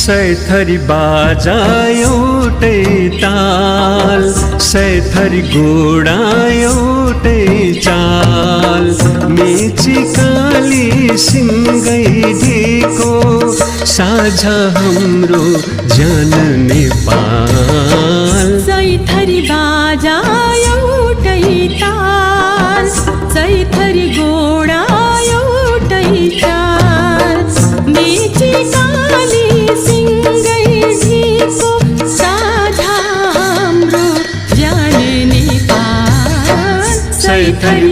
सैथरी बाजा एउटै ताल, सैथरी घोडा एउटै चाल। मेची काली सिंगै ढिको साझा हाम्रो जन नेपाल। सैथरी बाजा एउटै ताल, सैथरी घोडा एउटै चाल। मेची काली सिंगै ढिको साझा हाम्रो जन नेपाल। सैथरी